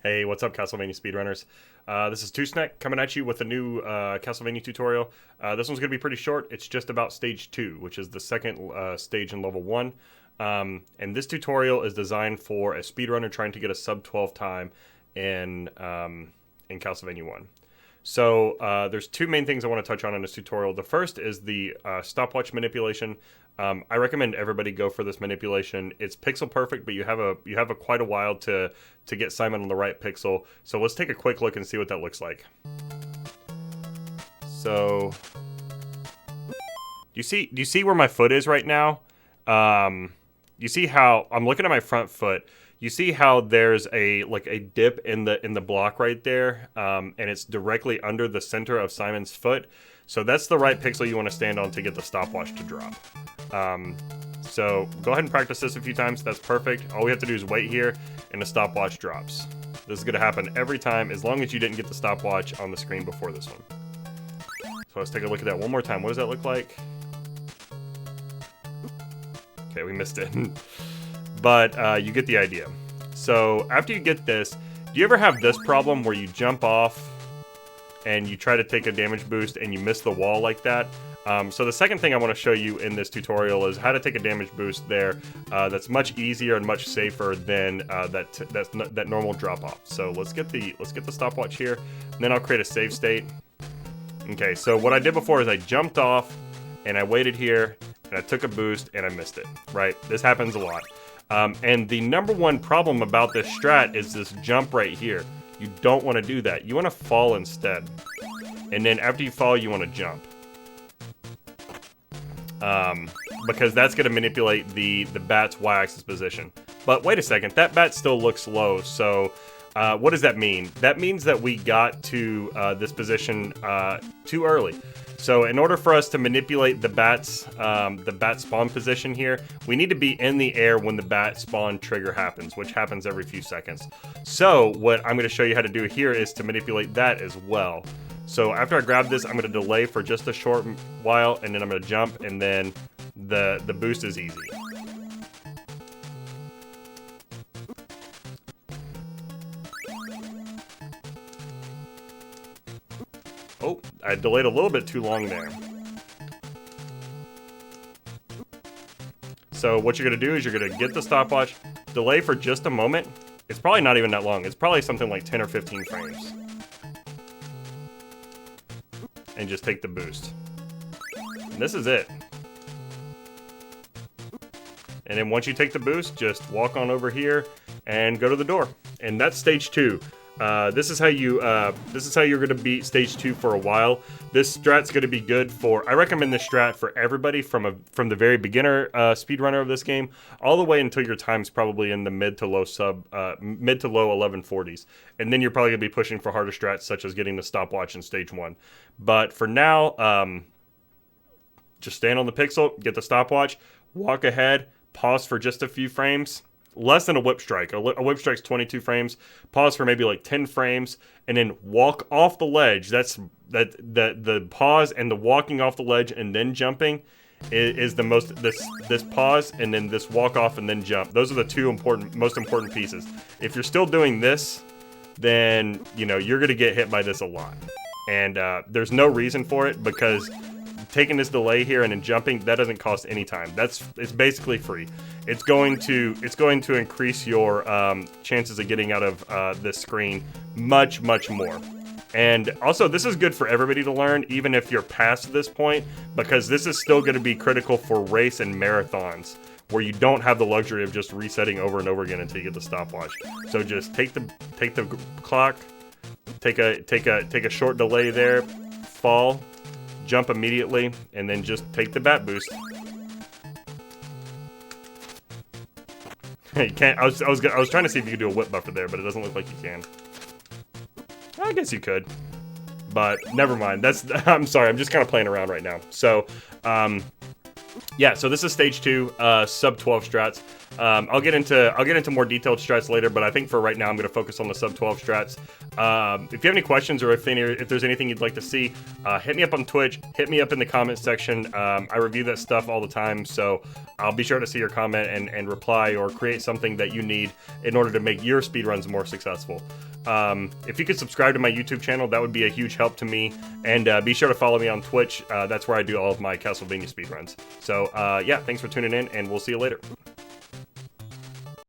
Hey, what's up, Castlevania speedrunners? This is Snack coming at you with a new Castlevania tutorial. This one's going to be pretty short. It's just about stage 2, which is the second stage in level 1. And this tutorial is designed for a speedrunner trying to get a sub 12 time in Castlevania 1. So there's two main things I want to touch on in this tutorial. The first is the stopwatch manipulation. I recommend everybody go for this manipulation. It's pixel perfect, but you have a quite a while to get Simon on the right pixel. So let's take a quick look and see what that looks like. So do you see where my foot is right now? You see how I'm looking at my front foot. You see how there's a dip in the block right there, and it's directly under the center of Simon's foot. So that's the right pixel you want to stand on to get the stopwatch to drop. So go ahead and practice this a few times. That's perfect. All we have to do is wait here, and the stopwatch drops. This is going to happen every time, as long as you didn't get the stopwatch on the screen before this one. So let's take a look at that one more time. What does that look like? Okay, we missed it. But you get the idea. So after you get this, do you ever have this problem where you jump off and you try to take a damage boost and you miss the wall like that? So the second thing I want to show you in this tutorial is how to take a damage boost there. That's much easier and much safer than that normal drop off. So let's get the stopwatch here, and then I'll create a save state. Okay, so what I did before is I jumped off and I waited here and I took a boost and I missed it. Right, this happens a lot. And the number one problem about this strat is this jump right here. You don't want to do that. You want to fall instead. And then after you fall, you want to jump. Because that's going to manipulate the bat's y-axis position. But wait a second, that bat still looks low. So what does that mean? That means that we got to this position too early. So in order for us to manipulate the bat spawn position here, we need to be in the air when the bat spawn trigger happens, which happens every few seconds. So what I'm going to show you how to do here is to manipulate that as well. So after I grab this, I'm going to delay for just a short while, and then I'm going to jump, and then the boost is easy. Oh, I delayed a little bit too long there. So what you're going to do is you're going to get the stopwatch, delay for just a moment. It's probably not even that long. It's probably something like 10 or 15 frames. And just take the boost. And this is it. And then once you take the boost, just walk on over here and go to the door. And that's stage 2. This is how you're going to beat stage 2 for a while. This strat's going to be good for. I recommend this strat for everybody from the very beginner speedrunner of this game all the way until your time's probably in the mid to low 1140s, and then you're probably going to be pushing for harder strats such as getting the stopwatch in stage 1. But for now, just stand on the pixel, get the stopwatch, walk ahead, pause for just a few frames. Less than a whip strike. A whip strike's 22 frames. Pause for maybe like 10 frames, and then walk off the ledge. That's the pause and the walking off the ledge and then jumping is the most this pause and then this walk off and then jump. Those are the two most important pieces. If you're still doing this, then you're gonna get hit by this a lot, and there's no reason for it because taking this delay here and then jumping, that doesn't cost any time. It's basically free. It's going to increase your chances of getting out of this screen much more. And also, this is good for everybody to learn, even if you're past this point, because this is still going to be critical for race and marathons, where you don't have the luxury of just resetting over and over again until you get the stopwatch. So just take the clock, take a short delay there, fall, jump immediately, and then just take the bat boost. You can't. I was trying to see if you could do a whip buffer there, but it doesn't look like you can. I guess you could, but never mind. I'm sorry. I'm just kind of playing around right now. So, yeah. So this is stage 2, sub 12 strats. I'll get into more detailed strats later, but I think for right now I'm going to focus on the sub 12 strats. If you have any questions or if there's anything you'd like to see, hit me up on Twitch, hit me up in the comments section. I review that stuff all the time, so I'll be sure to see your comment and reply or create something that you need in order to make your speedruns more successful. If you could subscribe to my YouTube channel, that would be a huge help to me, and be sure to follow me on Twitch. That's where I do all of my Castlevania speedruns. So yeah, thanks for tuning in, and we'll see you later.